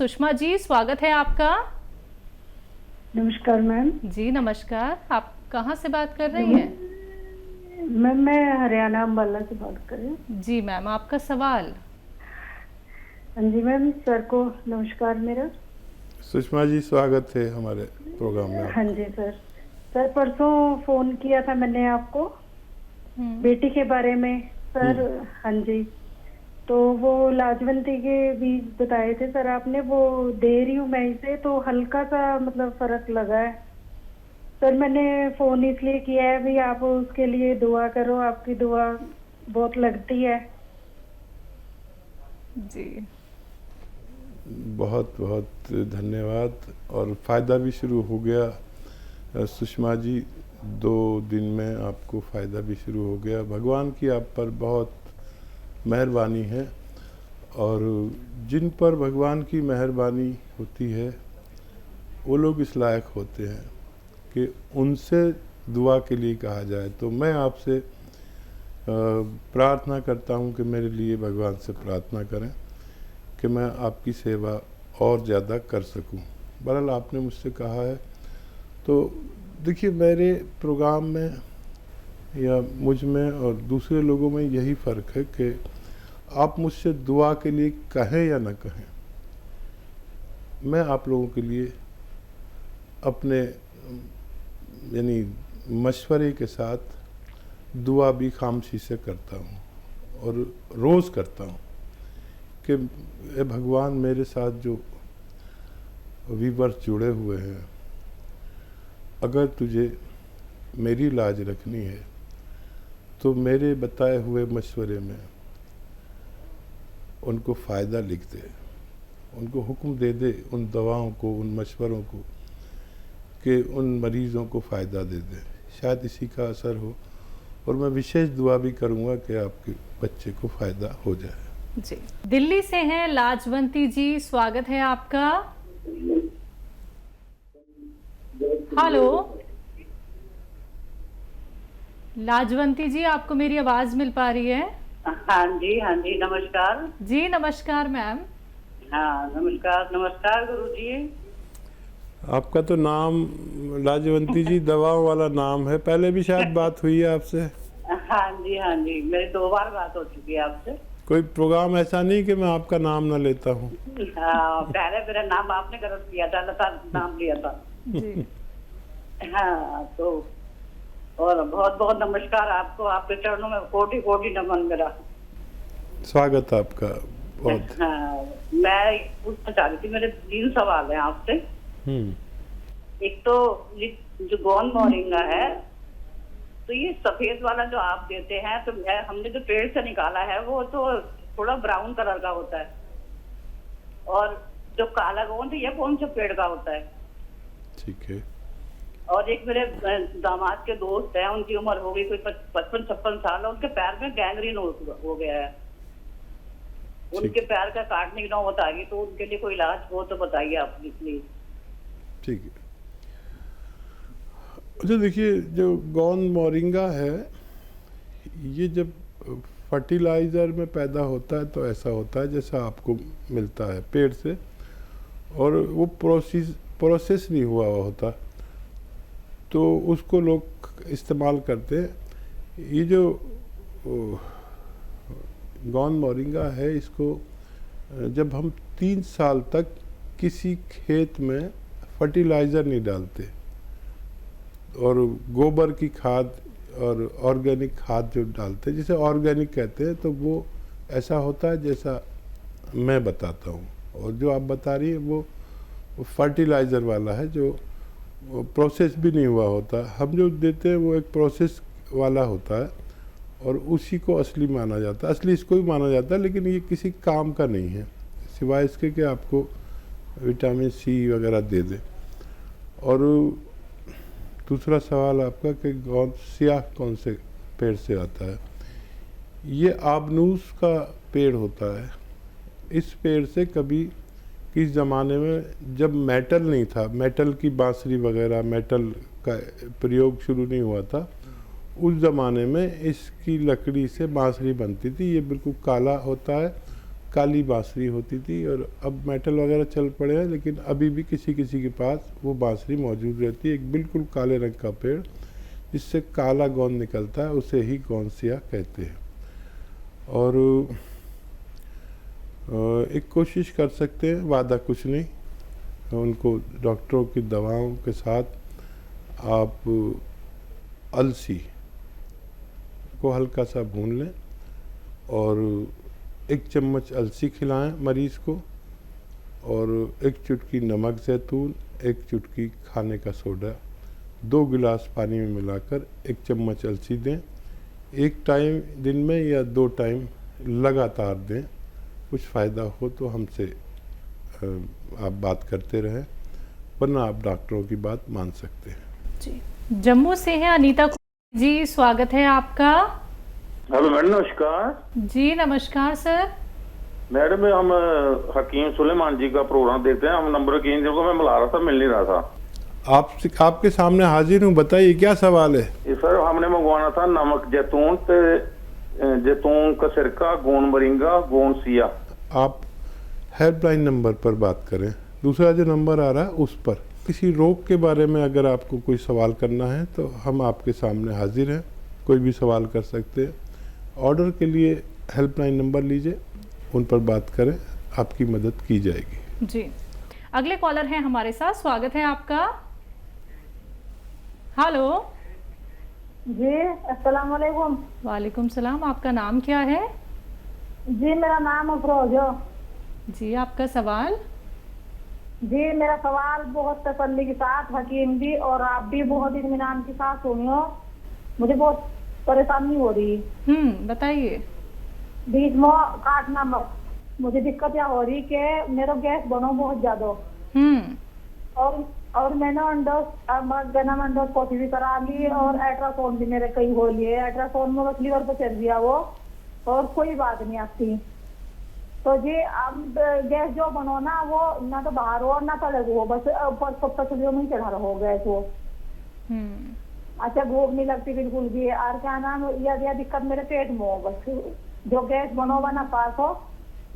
सुषमा जी, स्वागत है आपका। नमस्कार मैम। जी नमस्कार, आप कहाँ से बात कर रही हैं? मैम मैं हरियाणा अम्बाला से बात कर रही हूँ। जी मैम, आपका सवाल। हाँ जी मैम, सर को नमस्कार मेरा। सुषमा जी, स्वागत है हमारे प्रोग्राम में हाँ आपका। जी सर। सर परसों फोन किया था मैंने आपको बेटी के बारे में सर। हाँ जी, तो वो लाजवंती के बीज बताए थे सर आपने, वो दे रही हूँ मैं इसे, तो हल्का सा मतलब फर्क लगा है सर। मैंने फोन इसलिए किया है भी, आप उसके लिए दुआ करो, आपकी दुआ बहुत लगती है। जी बहुत बहुत धन्यवाद। और फ़ायदा भी शुरू हो गया सुषमा जी, 2 दिन में आपको फ़ायदा भी शुरू हो गया। भगवान की आप पर बहुत मेहरबानी है, और जिन पर भगवान की मेहरबानी होती है वो लोग इस लायक होते हैं कि उनसे दुआ के लिए कहा जाए। तो मैं आपसे प्रार्थना करता हूँ कि मेरे लिए भगवान से प्रार्थना करें कि मैं आपकी सेवा और ज़्यादा कर सकूं। बहरहाल आपने मुझसे कहा है, तो देखिए मेरे प्रोग्राम में या मुझ में और दूसरे लोगों में यही फ़र्क है कि आप मुझसे दुआ के लिए कहें या न कहें, मैं आप लोगों के लिए अपने यानी मशवरे के साथ दुआ भी खामोशी से करता हूँ, और रोज़ करता हूँ कि ए भगवान, मेरे साथ जो व्यूअर्स जुड़े हुए हैं, अगर तुझे मेरी लाज रखनी है तो मेरे बताए हुए मशवरे में उनको फ़ायदा लिख दे, उनको हुक्म दे दे उन दवाओं को, उन मशवरों को, कि उन मरीज़ों को फ़ायदा दे दे। शायद इसी का असर हो, और मैं विशेष दुआ भी करूँगा कि आपके बच्चे को फ़ायदा हो जाए। जी, दिल्ली से हैं लाजवंती जी, स्वागत है आपका। हेलो लाजवंती जी, आपको मेरी आवाज मिल पा रही है? हाँ जी नमस्कार। जी नमस्कार मैम। हाँ नमस्कार नमस्कार गुरु जी। आपका तो नाम लाजवंती जी दवाओं वाला नाम है, पहले भी शायद बात हुई है आपसे। हाँ जी, मेरी 2 बार बात हो चुकी है आपसे। कोई प्रोग्राम ऐसा नहीं कि मैं आपका नाम ना लेता हूँ। हाँ, पहले मेरा नाम आपने गलत किया था, लता नाम लिया था जी हाँ, तो और बहुत बहुत नमस्कार आपको, आपके चरणों में कोटि कोटि नमन मेरा। स्वागत आपका बहुत। हाँ, मैं पूछना चाह रही थी, मेरे 3 सवाल हैं आपसे। एक तो ये जो गोंद मोरिंगा है, तो ये सफेद वाला जो आप देते हैं, तो हमने जो पेड़ से निकाला है वो तो थोड़ा ब्राउन कलर का होता है, और जो काला गोंद ये कौन से पेड़ का होता है? ठीक है। और एक मेरे दामाद के दोस्त हैं, उनकी उम्र हो गई कोई 55-56 साल, उनके पैर में गैंग्रीन हो गया है, उनके पैर का काटने की नौबत आ गई, तो उनके लिए कोई इलाज हो तो बताइए आप प्लीज। ठीक है। अच्छा देखिए, जो गोंद मोरिंगा है, ये जब फर्टिलाइज़र में पैदा होता है तो ऐसा होता है जैसा आपको मिलता है पेड़ से, और वो प्रोसेस नहीं हुआ होता, तो उसको लोग इस्तेमाल करते हैं। ये जो गोंद मोरिंगा है, इसको जब हम 3 साल तक किसी खेत में फर्टिलाइज़र नहीं डालते, और गोबर की खाद और ऑर्गेनिक खाद जो डालते हैं, जिसे ऑर्गेनिक कहते हैं, तो वो ऐसा होता है जैसा मैं बताता हूँ। और जो आप बता रही है वो फर्टिलाइज़र वाला है, जो प्रोसेस भी नहीं हुआ होता। हम जो देते हैं वो एक प्रोसेस वाला होता है, और उसी को असली माना जाता है, असली इसको भी माना जाता है, लेकिन ये किसी काम का नहीं है सिवाय इसके कि आपको विटामिन सी वगैरह दे दे। और दूसरा सवाल आपका कि गोंद स्याह कौन से पेड़ से आता है, ये आबनूस का पेड़ होता है। इस पेड़ से कभी किस ज़माने में जब मेटल नहीं था, मेटल की बांसुरी वगैरह, मेटल का प्रयोग शुरू नहीं हुआ था, उस ज़माने में इसकी लकड़ी से बांसुरी बनती थी। ये बिल्कुल काला होता है, काली बांसुरी होती थी, और अब मेटल वगैरह चल पड़े हैं, लेकिन अभी भी किसी किसी के पास वो बांसुरी मौजूद रहती है। एक बिल्कुल काले रंग का पेड़ जिससे काला गोंद निकलता है, उसे ही गोंसिया कहते हैं। और एक कोशिश कर सकते हैं, वादा कुछ नहीं, उनको डॉक्टरों की दवाओं के साथ आप अलसी को हल्का सा भून लें और 1 चम्मच अलसी खिलाएं मरीज़ को, और 1 चुटकी नमक ज़ैतून, 1 चुटकी खाने का सोडा 2 गिलास पानी में मिलाकर 1 चम्मच अलसी दें। 1 टाइम दिन में या 2 टाइम लगातार दें। कुछ फ़ायदा हो तो हमसे आप बात करते रहें, वरना आप डॉक्टरों की बात मान सकते हैं। जी, जम्मू से है अनीता जी, स्वागत है आपका। हेलो मैडम, नमस्कार। जी नमस्कार सर। मैडम हम हकीम सुलेमान जी का प्रोग्राम देखते हैं, हम नंबर की को मैं मिला रहा था, मिल नहीं रहा था। आपके सामने हाजिर हूँ, बताइए क्या सवाल है। ये सर हमने मंगवाना था नमक जैतून जैतून का सिरका, गोंद मोरिंगा, गोंद सिया। आप हेल्पलाइन नंबर पर बात करें, दूसरा जो नंबर आ रहा है उस पर। किसी रोग के बारे में अगर आपको कोई सवाल करना है तो हम आपके सामने हाजिर हैं, कोई भी सवाल कर सकते हैं। ऑर्डर के लिए हेल्पलाइन नंबर लीजिए, उन पर बात करें, आपकी मदद की जाएगी। जी, अगले कॉलर हैं हमारे साथ, स्वागत है आपका। हेलो जी, अस्सलाम वालेकुम। वालेकुम सलाम, आपका नाम क्या है? जी, मेरा नाम अफरोज है। जी, आपका सवाल? जी, मेरा सवाल बहुत तसल्ली के साथ हकीम जी और आप भी बहुत इत्मीनान के साथ सुनियो। मुझे बहुत परेशानी हो रही है। बताइए। बीच में काटना मत। मुझे दिक्कत क्या हो रही कि मेरा गैस बनो बहुत ज्यादा। और मैंने एंडोस्कोपी भी करा ली और अल्ट्रासाउंड भी मेरे कई हो लिए। अल्ट्रासाउंड में बस लीवर पे चल दिया वो, और कोई बात नहीं आती। तो जी अब गैस जो बनो ना, वो ना तो बाहर हो ना तो अलग हो, बस पसलियों में चढ़ा रहो गैस वो। अच्छा, भूख नहीं लगती बिल्कुल भी। और क्या नाम, यह दिक्कत मेरे पेट में हो, बस जो गैस बनो ना पास हो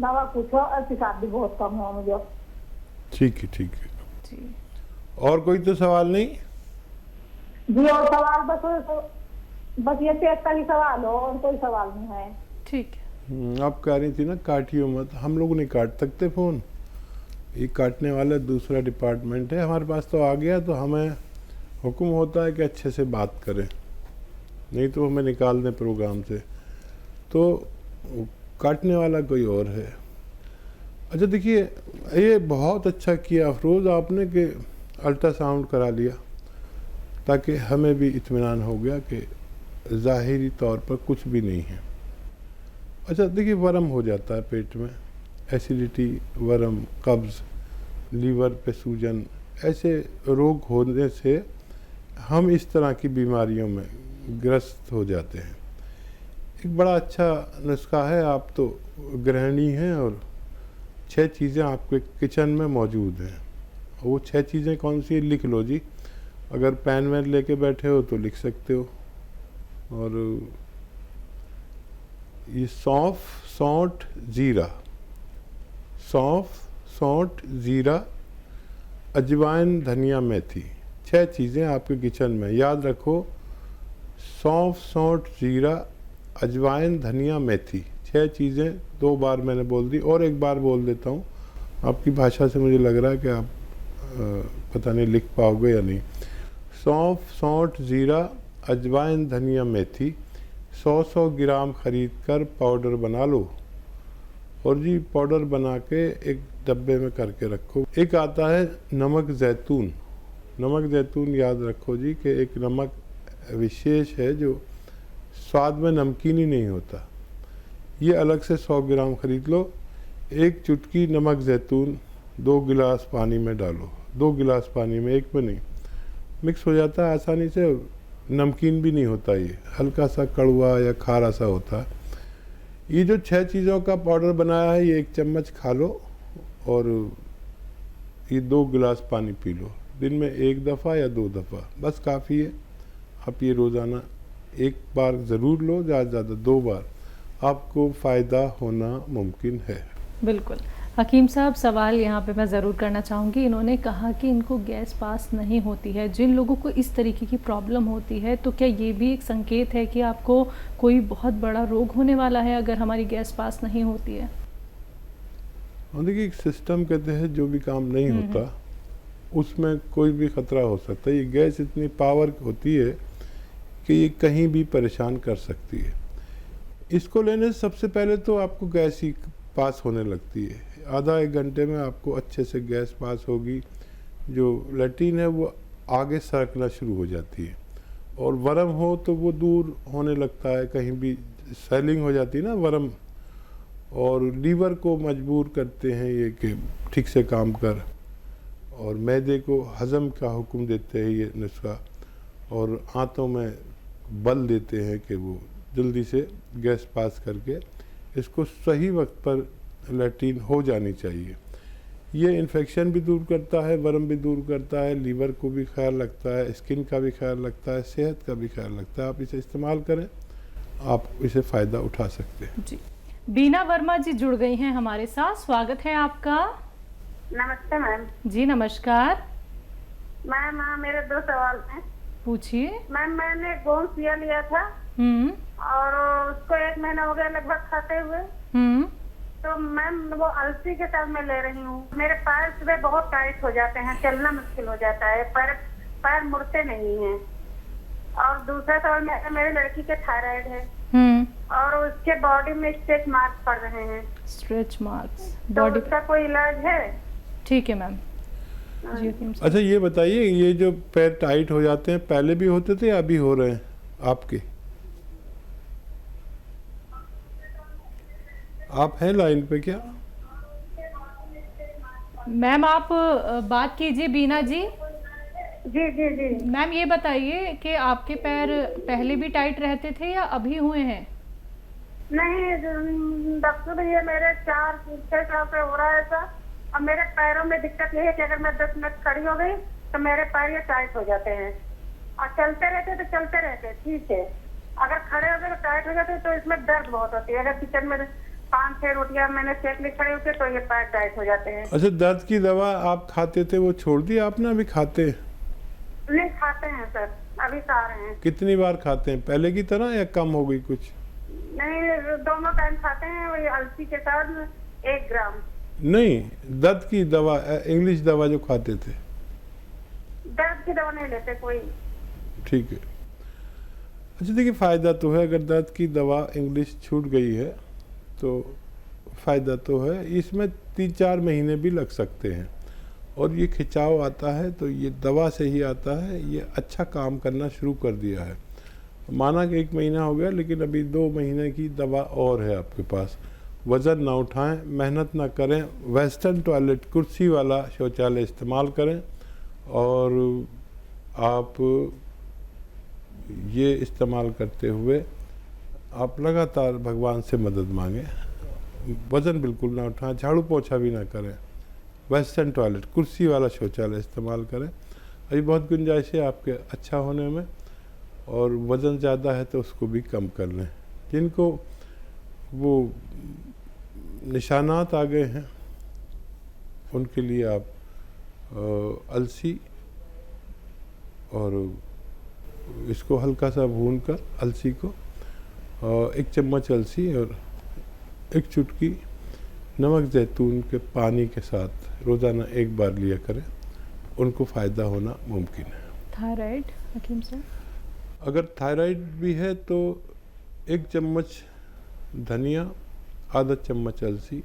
ना, वह कुछ हो, और पेशाब भी बहुत कम हो मुझे। ठीक है, ठीक है जी। और कोई तो सवाल नहीं जी? और सवाल बस ये पेट का ही सवाल हो, और कोई सवाल नहीं है। ठीक है। आप कह रही थी ना काटियो मत, हम लोग नहीं काट सकते फ़ोन, ये काटने वाला दूसरा डिपार्टमेंट है। हमारे पास तो आ गया तो हमें हुक्म होता है कि अच्छे से बात करें, नहीं तो हमें निकाल दें प्रोग्राम से। तो काटने वाला कोई और है। अच्छा देखिए, ये बहुत अच्छा किया अफरोज़ आपने कि अल्ट्रासाउंड करा लिया, ताकि हमें भी इत्मीनान हो गया कि ज़ाहिरी तौर पर कुछ भी नहीं है। अच्छा देखिए, वर्म हो जाता है पेट में, एसिडिटी, वर्म, कब्ज़, लीवर पे सूजन, ऐसे रोग होने से हम इस तरह की बीमारियों में ग्रस्त हो जाते हैं। एक बड़ा अच्छा नुस्खा है, आप तो गृहिणी हैं और 6 चीज़ें आपके किचन में मौजूद हैं। वो 6 चीज़ें कौन सी, लिख लो जी। अगर पेन वैन लेके बैठे हो तो लिख सकते हो। और ये सौंफ, सौंठ, ज़ीरा, सौंफ, सौंठ, ज़ीरा, अजवाइन, धनिया, मेथी, 6 चीज़ें आपके किचन में। याद रखो, सौंफ, सौंठ, ज़ीरा, अजवाइन, धनिया, मेथी, 6 चीज़ें 2 बार मैंने बोल दी, और एक बार बोल देता हूँ। आपकी भाषा से मुझे लग रहा है कि आप पता नहीं लिख पाओगे या नहीं। सौंफ, सौंठ, ज़ीरा, अजवाइन, धनिया, मेथी 100 ग्राम ख़रीद कर पाउडर बना लो, और जी पाउडर बना के एक डब्बे में करके रखो। एक आता है नमक ज़ैतून। नमक ज़ैतून याद रखो जी कि एक नमक विशेष है जो स्वाद में नमकीन ही नहीं होता। ये अलग से 100 ग्राम ख़रीद लो। 1 चुटकी नमक ज़ैतून 2 गिलास पानी में डालो। 2 गिलास पानी में, 1 में नहीं, मिक्स हो जाता है आसानी से, नमकीन भी नहीं होता, ये हल्का सा कड़वा या खारा सा होता है। ये जो 6 चीज़ों का पाउडर बनाया है, ये 1 चम्मच खा लो, और ये 2 गिलास पानी पी लो। दिन में 1 दफ़ा या 2 दफ़ा, बस काफ़ी है। आप ये रोज़ाना 1 बार ज़रूर लो, ज़्यादा से ज़्यादा 2 बार, आपको फ़ायदा होना मुमकिन है। बिल्कुल। हकीम साहब, सवाल यहाँ पे मैं ज़रूर करना चाहूँगी। इन्होंने कहा कि इनको गैस पास नहीं होती है। जिन लोगों को इस तरीके की प्रॉब्लम होती है, तो क्या ये भी एक संकेत है कि आपको कोई बहुत बड़ा रोग होने वाला है अगर हमारी गैस पास नहीं होती है? और देखिए, एक सिस्टम के तहत जो भी काम नहीं होता उसमें कोई भी खतरा हो सकता है। ये गैस इतनी पावर होती है कि ये कहीं भी परेशान कर सकती है। इसको लेने से सबसे पहले तो आपको गैस ही पास होने लगती है। आधा एक घंटे में आपको अच्छे से गैस पास होगी। जो लैट्रिन है वो आगे सरकना शुरू हो जाती है, और वर्म हो तो वो दूर होने लगता है, कहीं भी स्वेलिंग हो जाती है ना वर्म, और लीवर को मजबूर करते हैं ये कि ठीक से काम कर, और मैदे को हज़म का हुक्म देते हैं ये नुस्खा, और आंतों में बल देते हैं कि वो जल्दी से गैस पास करके इसको सही वक्त पर लैट्रिन हो जानी चाहिए। ये इन्फेक्शन भी दूर करता है, वर्म भी दूर करता है, लीवर को भी ख्याल रखता है, स्किन का भी ख्याल रखता है, सेहत का भी ख्याल रखता है। आप इसे इस्तेमाल करें, आप इसे फ़ायदा उठा सकते हैं। जी। बीना वर्मा जी जुड़ गई हैं हमारे साथ, स्वागत है आपका। नमस्ते मैम। जी नमस्कार, मैम मेरे 2 सवाल हैं। पूछिए। मैम मैंने गोंसिया लिया था और उसको 1 महीना हो गया लगभग खाते हुए। तो मैम वो अलसी के साथ मैं ले रही हूँ। मेरे पैर सुबह बहुत टाइट हो जाते हैं, चलना मुश्किल हो जाता है, पैर मुड़ते नहीं हैं। और दूसरा सवाल, मेरे लड़की के थायराइड है और उसके बॉडी में स्ट्रेच मार्क्स पड़ रहे हैं। स्ट्रेच मार्क्स तो बॉडी उसका कोई इलाज है? ठीक है मैम। जी अच्छा, ये बताइए, ये जो पैर टाइट हो जाते हैं पहले भी होते थे या अभी हो रहे हैं आपके? आप हैं लाइन पे क्या? मैम आप बात कीजिए बीना जी। जी जी जी। मैम ये बताइए कि आपके पैर पहले भी टाइट रहते थे या अभी हुए हैं? नहीं डॉक्टर भैया, मेरे 4-6 साल से हो रहा है ऐसा। और मेरे पैरों में दिक्कत ये है कि अगर मैं 10 मिनट खड़ी हो गई तो मेरे पैर ये टाइट हो जाते हैं, और चलते रहते तो चलते रहते ठीक है, अगर खड़े हो गए तो टाइट हो जाते। तो इसमें दर्द बहुत होती है। अगर किचन में 5-6 रोटियां मैंने सेक ली खड़े होते तो ये पैर टाइट हो जाते हैं। अच्छा, दर्द की दवा आप खाते थे वो छोड़ दी आपने, अभी खाते हैं? नहीं खाते हैं सर, अभी खा रहे हैं। कितनी बार खाते हैं, पहले की तरह या कम हो गई कुछ? नहीं, दोनों टाइम खाते हैं, वही अलसी के साथ 1 ग्राम। नहीं, दर्द की दवा, इंग्लिश दवा जो खाते थे। दर्द की दवा नहीं लेते कोई। ठीक है। अच्छा देखिए, फ़ायदा तो है, अगर दर्द की दवा इंग्लिश छूट गई है तो फ़ायदा तो है। इसमें 3-4 महीने भी लग सकते हैं, और ये खिंचाव आता है तो ये दवा से ही आता है। ये अच्छा काम करना शुरू कर दिया है। माना कि 1 महीना हो गया, लेकिन अभी 2 महीने की दवा और है आपके पास। वज़न ना उठाएं, मेहनत ना करें, वेस्टर्न टॉयलेट कुर्सी वाला शौचालय इस्तेमाल करें, और आप ये इस्तेमाल करते हुए आप लगातार भगवान से मदद मांगें। वज़न बिल्कुल ना उठाएं, झाड़ू पोछा भी ना करें, वेस्टर्न टॉयलेट कुर्सी वाला शौचालय इस्तेमाल करें। अभी बहुत गुंजाइश है आपके अच्छा होने में, और वज़न ज़्यादा है तो उसको भी कम कर लें। जिनको वो निशानात आ गए हैं उनके लिए आप अलसी और इसको हल्का सा भून कर, अलसी को 1 चम्मच अलसी और 1 चुटकी नमक जैतून के पानी के साथ रोज़ाना 1 बार लिया करें, उनको फ़ायदा होना मुमकिन है। थायराइड हकीम साहब? अगर थायराइड भी है तो 1 चम्मच धनिया, आधा चम्मच अलसी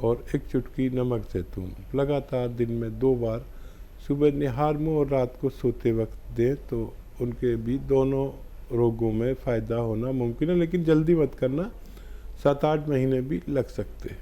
और 1 चुटकी नमक जैतून लगातार दिन में 2 बार सुबह निहार मुँह और रात को सोते वक्त दें, तो उनके भी दोनों रोगों में फ़ायदा होना मुमकिन है। लेकिन जल्दी मत करना, 7-8 महीने भी लग सकते हैं।